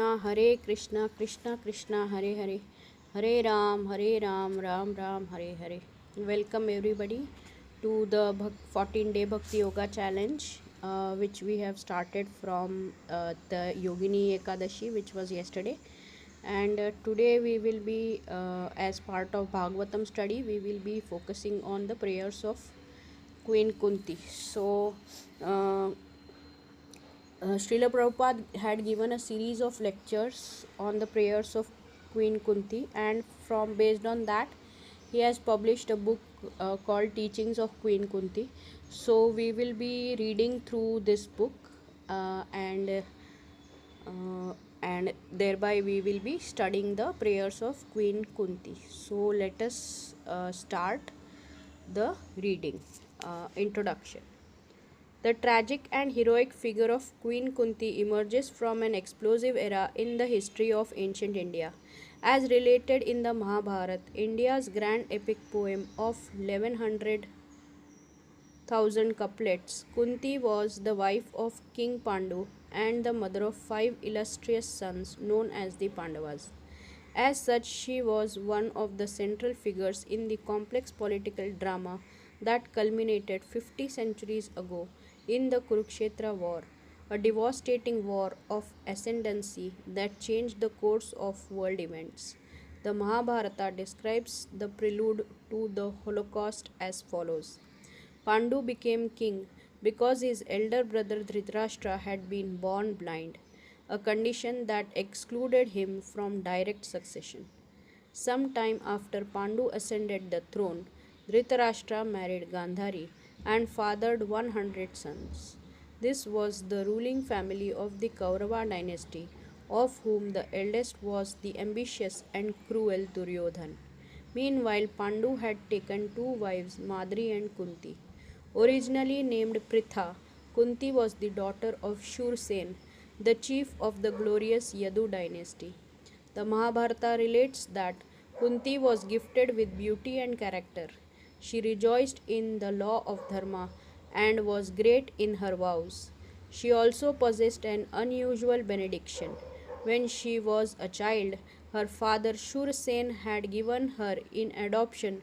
Hare Krishna, Krishna Krishna, Hare Hare, Hare Ram, Ram Ram, Hare Hare. Welcome everybody to the 14-day Bhakti Yoga challenge, which we have started from the Yogini Ekadashi, which was yesterday. And today we will be, as part of Bhagavatam study, we will be focusing on the prayers of Queen Kunti. So, Srila Prabhupada had given a series of lectures on the prayers of Queen Kunti, and from based on that, he has published a book called Teachings of Queen Kunti. So we will be reading through this book, and thereby we will be studying the prayers of Queen Kunti. So let us start the reading. Introduction. The tragic and heroic figure of Queen Kunti emerges from an explosive era in the history of ancient India. As related in the Mahabharata, India's grand epic poem of 1100,000 couplets, Kunti was the wife of King Pandu and the mother of 5 illustrious sons known as the Pandavas. As such, she was one of the central figures in the complex political drama that culminated 50 centuries ago in the Kurukshetra War, a devastating war of ascendancy that changed the course of world events. The Mahabharata describes the prelude to the Holocaust as follows. Pandu became king because his elder brother Dhritarashtra had been born blind, a condition that excluded him from direct succession. Some time after Pandu ascended the throne, Dhritarashtra married Gandhari and fathered 100 sons. This was the ruling family of the Kaurava dynasty, of whom the eldest was the ambitious and cruel Duryodhan. Meanwhile, Pandu had taken two wives, Madri and Kunti. Originally named Pritha, Kunti was the daughter of Shursen, the chief of the glorious Yadu dynasty. The Mahabharata relates that Kunti was gifted with beauty and character. She rejoiced in the law of Dharma and was great in her vows. She also possessed an unusual benediction. When she was a child, her father Shursen had given her in adoption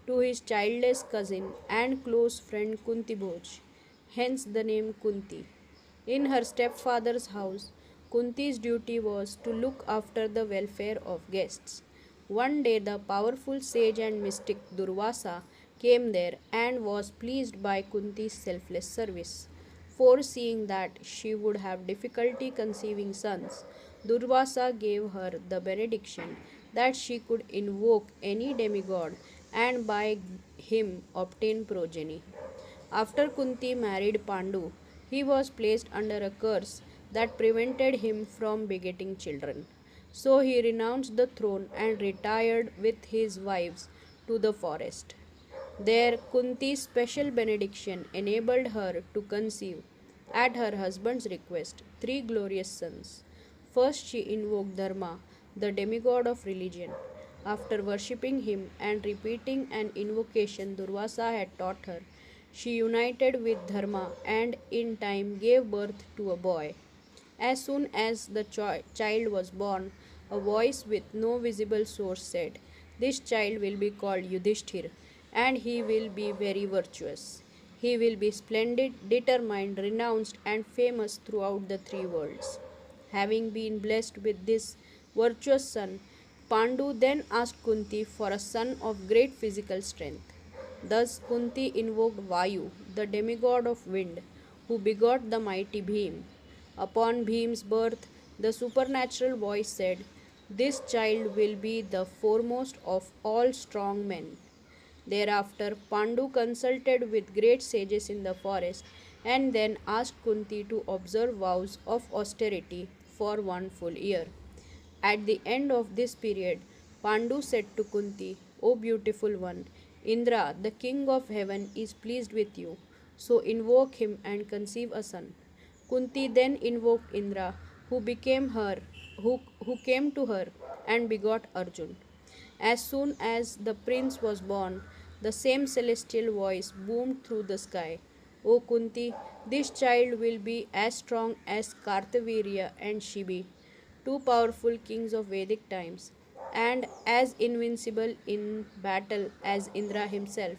to his childless cousin and close friend Kunti Bhoj, hence the name Kunti. In her stepfather's house, Kunti's duty was to look after the welfare of guests. One day, the powerful sage and mystic Durvasa came there and was pleased by Kunti's selfless service. Foreseeing that she would have difficulty conceiving sons, Durvasa gave her the benediction that she could invoke any demigod and by him obtain progeny. After Kunti married Pandu, he was placed under a curse that prevented him from begetting children. So he renounced the throne and retired with his wives to the forest. There, Kunti's special benediction enabled her to conceive, at her husband's request, three glorious sons. First, she invoked Dharma, the demigod of religion. After worshipping him and repeating an invocation Durvasa had taught her, she united with Dharma and in time gave birth to a boy. As soon as the child was born, a voice with no visible source said, "This child will be called Yudhishthir, and he will be very virtuous. He will be splendid, determined, renounced, and famous throughout the three worlds." Having been blessed with this virtuous son, Pandu then asked Kunti for a son of great physical strength. Thus Kunti invoked Vayu, the demigod of wind, who begot the mighty Bhim. Upon Bhim's birth, the supernatural voice said, "This child will be the foremost of all strong men." Thereafter, Pandu consulted with great sages in the forest and then asked Kunti to observe vows of austerity for 1 full year. At the end of this period, Pandu said to Kunti, "O beautiful one, Indra, the king of heaven, is pleased with you, so invoke him and conceive a son." Kunti then invoked Indra, who came to her and begot Arjun. As soon as the prince was born, the same celestial voice boomed through the sky. "O Kunti, this child will be as strong as Kartavirya and Shibi. two powerful kings of Vedic times, and as invincible in battle as Indra himself.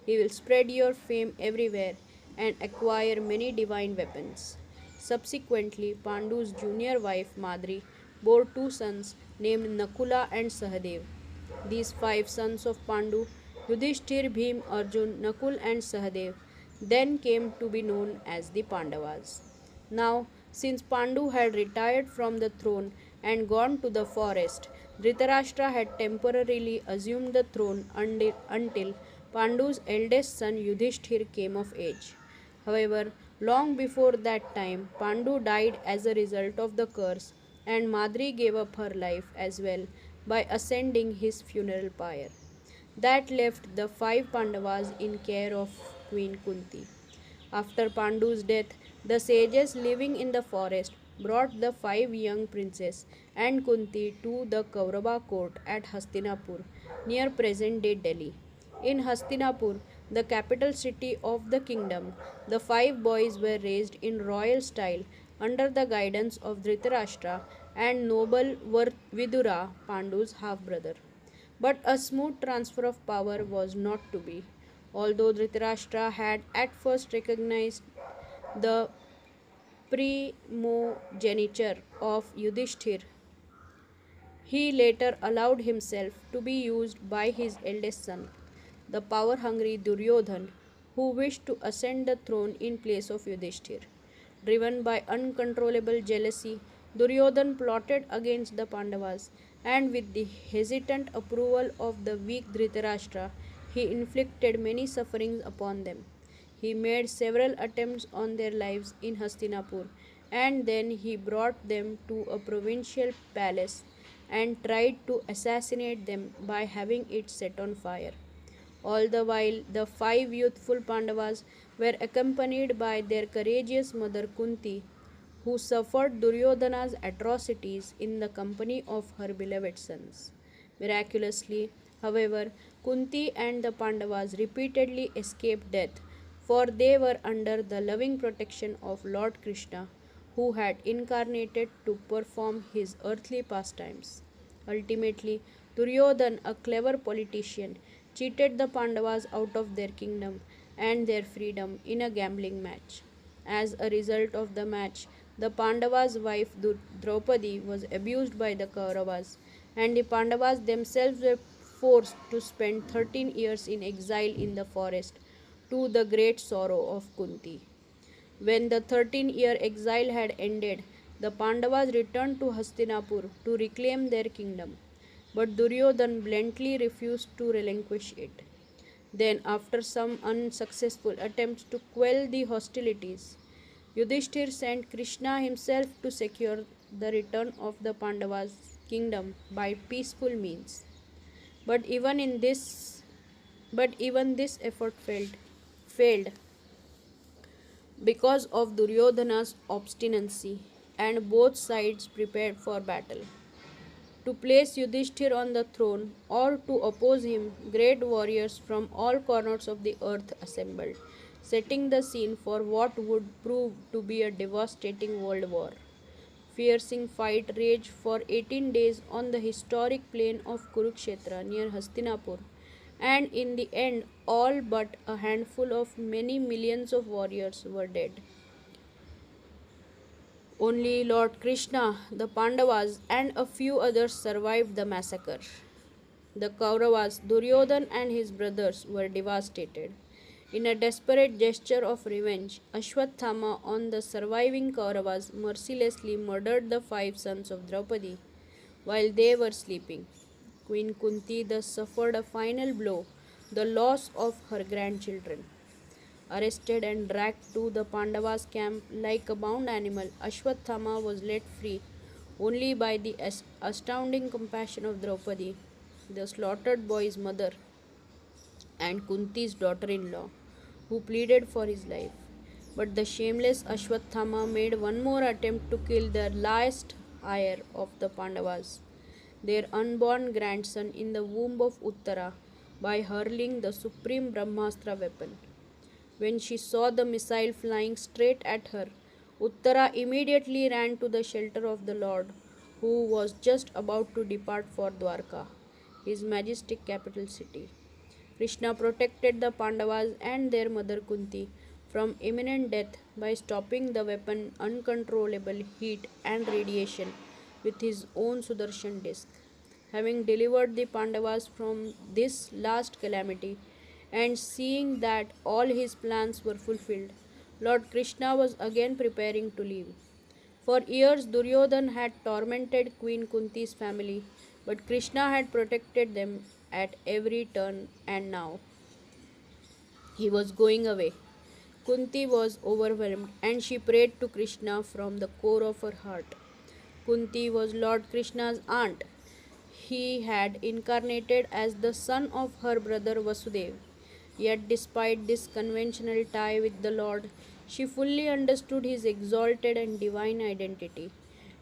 He will spread your fame everywhere and acquire many divine weapons. Subsequently, Pandu's junior wife Madri bore two sons named Nakula and Sahadev. These five sons of Pandu, Yudhishthir, Bhim, Arjun, Nakul, and Sahadev, then came to be known as the Pandavas. Now, since Pandu had retired from the throne and gone to the forest, Dhritarashtra had temporarily assumed the throne until Pandu's eldest son Yudhishthir came of age. However, long before that time, Pandu died as a result of the curse, and Madri gave up her life as well by ascending his funeral pyre. That left the five Pandavas in care of Queen Kunti. After Pandu's death, the sages living in the forest brought the five young princes and Kunti to the Kaurava court at Hastinapur, near present day Delhi. In Hastinapur, the capital city of the kingdom, the five boys were raised in royal style under the guidance of Dhritarashtra and noble Vidura, Pandu's half brother. But a smooth transfer of power was not to be. Although Dhritarashtra had at first recognized the primogeniture of Yudhishthir, he later allowed himself to be used by his eldest son, the power hungry Duryodhan, who wished to ascend the throne in place of Yudhishthir. Driven by uncontrollable jealousy, Duryodhan plotted against the Pandavas, and with the hesitant approval of the weak Dhritarashtra, he inflicted many sufferings upon them. He made several attempts on their lives in Hastinapur, and then he brought them to a provincial palace and tried to assassinate them by having it set on fire. All the while, the five youthful Pandavas were accompanied by their courageous mother Kunti, who suffered Duryodhana's atrocities in the company of her beloved sons. Miraculously, however, Kunti and the Pandavas repeatedly escaped death, for they were under the loving protection of Lord Krishna, who had incarnated to perform his earthly pastimes. Ultimately, Duryodhan, a clever politician, cheated the Pandavas out of their kingdom and their freedom in a gambling match. As a result of the match, the Pandavas' wife Draupadi was abused by the Kauravas, and the Pandavas themselves were forced to spend 13 years in exile in the forest, to the great sorrow of Kunti. When the 13-year exile had ended, the Pandavas returned to Hastinapur to reclaim their kingdom, but Duryodhan bluntly refused to relinquish it. Then, after some unsuccessful attempts to quell the hostilities, Yudhishthir sent Krishna himself to secure the return of the Pandavas' kingdom by peaceful means. But even this effort failed because of Duryodhana's obstinacy, and both sides prepared for battle. To place Yudhishthir on the throne or to oppose him, great warriors from all corners of the earth assembled, setting the scene for what would prove to be a devastating world war. Fierce fight raged for 18 days on the historic plain of Kurukshetra near Hastinapur, and in the end, all but a handful of many millions of warriors were dead. Only Lord Krishna, the Pandavas, and a few others survived the massacre. The Kauravas, Duryodhan, and his brothers were devastated. In a desperate gesture of revenge, Ashwathama on the surviving Kauravas mercilessly murdered the five sons of Draupadi while they were sleeping. Queen Kunti thus suffered a final blow, the loss of her grandchildren. Arrested and dragged to the Pandavas' camp like a bound animal, Ashwathama was let free only by the astounding compassion of Draupadi, the slaughtered boy's mother, and Kunti's daughter in law, who pleaded for his life. But the shameless Ashwathama made one more attempt to kill the last heir of the Pandavas, their unborn grandson in the womb of Uttara, by hurling the supreme Brahmastra weapon. When she saw the missile flying straight at her, Uttara immediately ran to the shelter of the Lord, who was just about to depart for Dwarka, his majestic capital city. Krishna protected the Pandavas and their mother Kunti from imminent death by stopping the weapon uncontrollable heat and radiation with his own Sudarshan disc. Having delivered the Pandavas from this last calamity and seeing that all his plans were fulfilled, Lord Krishna was again preparing to leave. For years, Duryodhan had tormented Queen Kunti's family, but Krishna had protected them at every turn, and now he was going away. Kunti was overwhelmed and she prayed to Krishna from the core of her heart. Kunti was Lord Krishna's aunt. He had incarnated as the son of her brother Vasudeva. Yet, despite this conventional tie with the Lord, she fully understood his exalted and divine identity.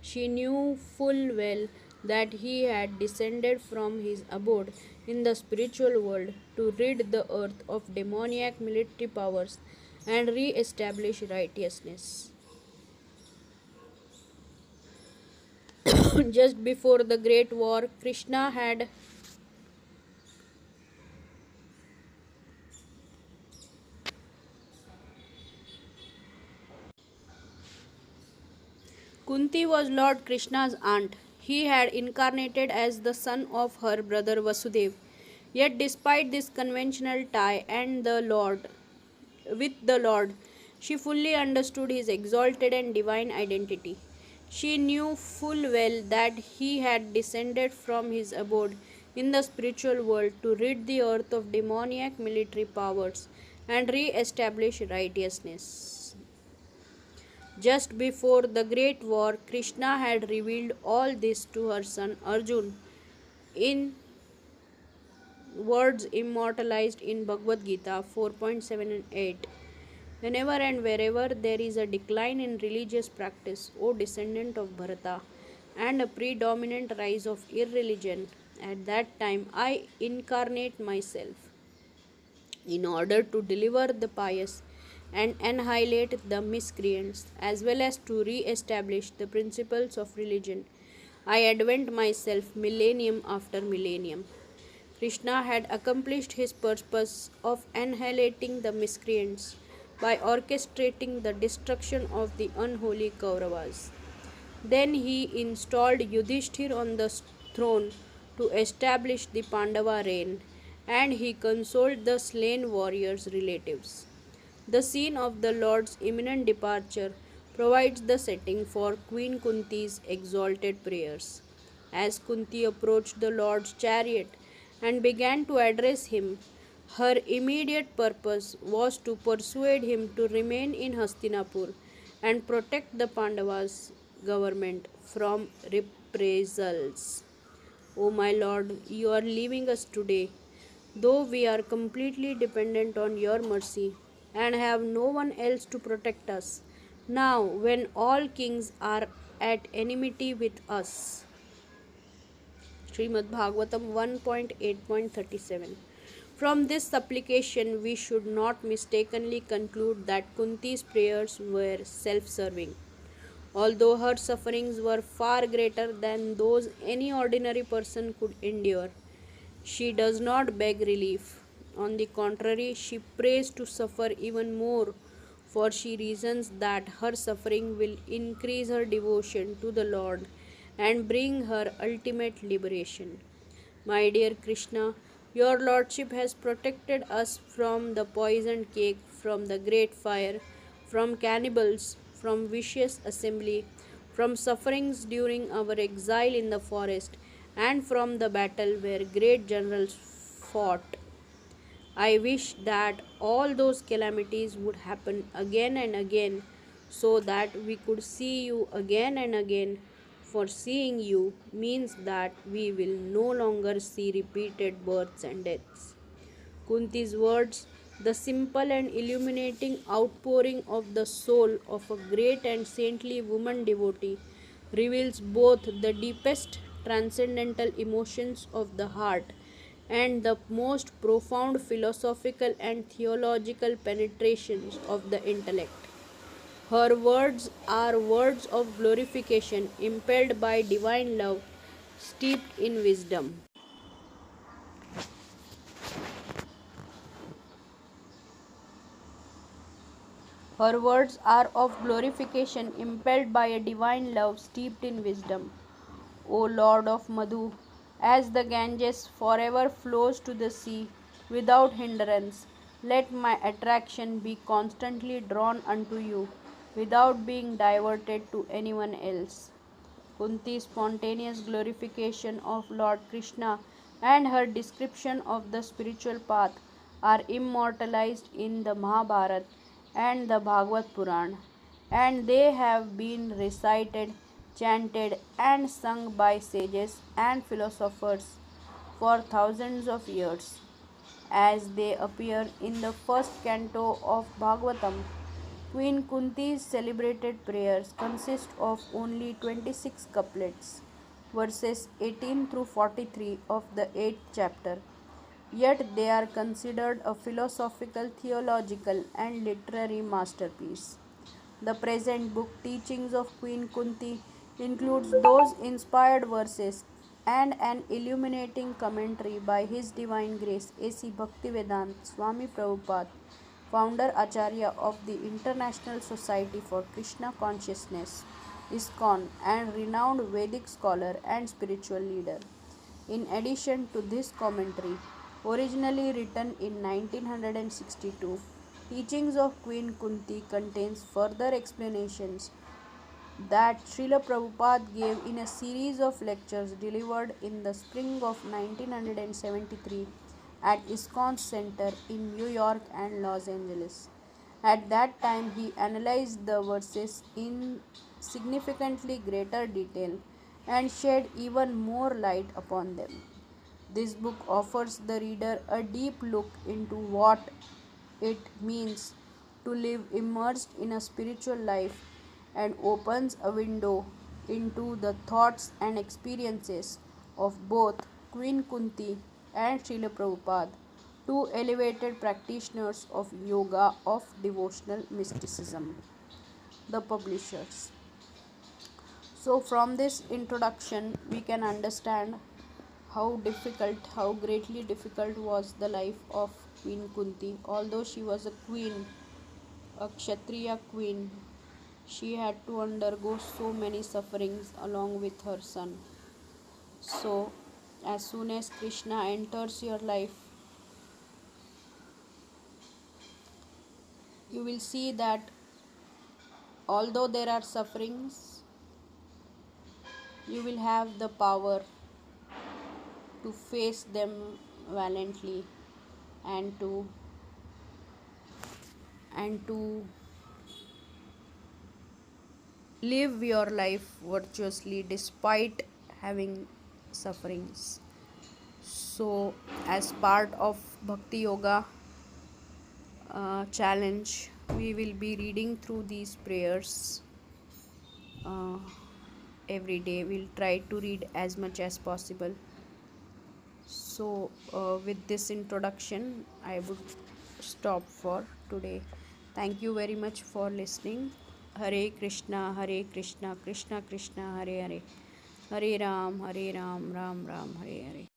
She knew full well that he had descended from his abode in the spiritual world to rid the earth of demoniac military powers and re establish righteousness. Just before the Great War, Kunti was Lord Krishna's aunt. He had incarnated as the son of her brother Vasudeva. Yet despite this conventional tie with the Lord, she fully understood his exalted and divine identity. She knew full well that he had descended from his abode in the spiritual world to rid the earth of demoniac military powers and re establish righteousness. Just before the Great War, Krishna had revealed all this to her son Arjun in words immortalized in Bhagavad Gita 4.7 and 8. Whenever and wherever there is a decline in religious practice, O descendant of Bharata, and a predominant rise of irreligion, at that time I incarnate myself in order to deliver the pious and annihilate the miscreants, as well as to re establish the principles of religion. I advent myself millennium after millennium. Krishna had accomplished his purpose of annihilating the miscreants by orchestrating the destruction of the unholy Kauravas. Then he installed Yudhishthir on the throne to establish the Pandava reign, and he consoled the slain warriors' relatives. The scene of the Lord's imminent departure provides the setting for Queen Kunti's exalted prayers. As Kunti approached the Lord's chariot and began to address him, her immediate purpose was to persuade him to remain in Hastinapur and protect the Pandavas' government from reprisals. O my Lord, you are leaving us today, though we are completely dependent on your mercy and have no one else to protect us. Now, when all kings are at enmity with us. Srimad Bhagavatam 1.8.37. From this supplication, we should not mistakenly conclude that Kunti's prayers were self serving. Although her sufferings were far greater than those any ordinary person could endure, she does not beg relief. On the contrary, she prays to suffer even more, for she reasons that her suffering will increase her devotion to the Lord and bring her ultimate liberation. My dear Krishna, your Lordship has protected us from the poisoned cake, from the great fire, from cannibals, from vicious assembly, from sufferings during our exile in the forest, and from the battle where great generals fought. I wish that all those calamities would happen again and again so that we could see you again and again. For seeing you means that we will no longer see repeated births and deaths. Kunti's words, the simple and illuminating outpouring of the soul of a great and saintly woman devotee, reveals both the deepest transcendental emotions of the heart and the most profound philosophical and theological penetrations of the intellect. Her words are words of glorification, impelled by divine love, steeped in wisdom. Her words are of glorification, impelled by a divine love, steeped in wisdom. O Lord of Madhu, as the Ganges forever flows to the sea without hindrance, let my attraction be constantly drawn unto you, without being diverted to anyone else. Kunti's spontaneous glorification of Lord Krishna and her description of the spiritual path are immortalized in the Mahabharata and the Bhagavad Puran, and they have been recited, chanted, and sung by sages and philosophers for thousands of years. As they appear in the first canto of Bhagavatam, Queen Kunti's celebrated prayers consist of only 26 couplets, verses 18 through 43 of the 8th chapter. Yet they are considered a philosophical, theological, and literary masterpiece. The present book, Teachings of Queen Kunti, includes those inspired verses and an illuminating commentary by His Divine Grace A.C. Bhaktivedant Swami Prabhupada, founder Acharya of the International Society for Krishna Consciousness, ISKCON, and renowned Vedic scholar and spiritual leader. In addition to this commentary, originally written in 1962, Teachings of Queen Kunti contains further explanations that Srila Prabhupada gave in a series of lectures delivered in the spring of 1973 at ISKCON Center in New York and Los Angeles. At that time, he analyzed the verses in significantly greater detail and shed even more light upon them. This book offers the reader a deep look into what it means to live immersed in a spiritual life and opens a window into the thoughts and experiences of both Queen Kunti and Srila Prabhupada, two elevated practitioners of yoga of devotional mysticism. The publishers. So, from this introduction, we can understand how greatly difficult was the life of Queen Kunti. Although she was a queen, a Kshatriya queen, she had to undergo so many sufferings along with her son. So, as soon as Krishna enters your life, you will see that although there are sufferings, you will have the power to face them valiantly and to live your life virtuously despite having sufferings. So, as part of Bhakti Yoga challenge, we will be reading through these prayers uh, every day. We'll try to read as much as possible. So, with this introduction, I would stop for today. Thank you very much for listening. Hare Krishna, Hare Krishna, Krishna Krishna, Hare Hare. Hare Ram, Ram Ram, Hare Hare.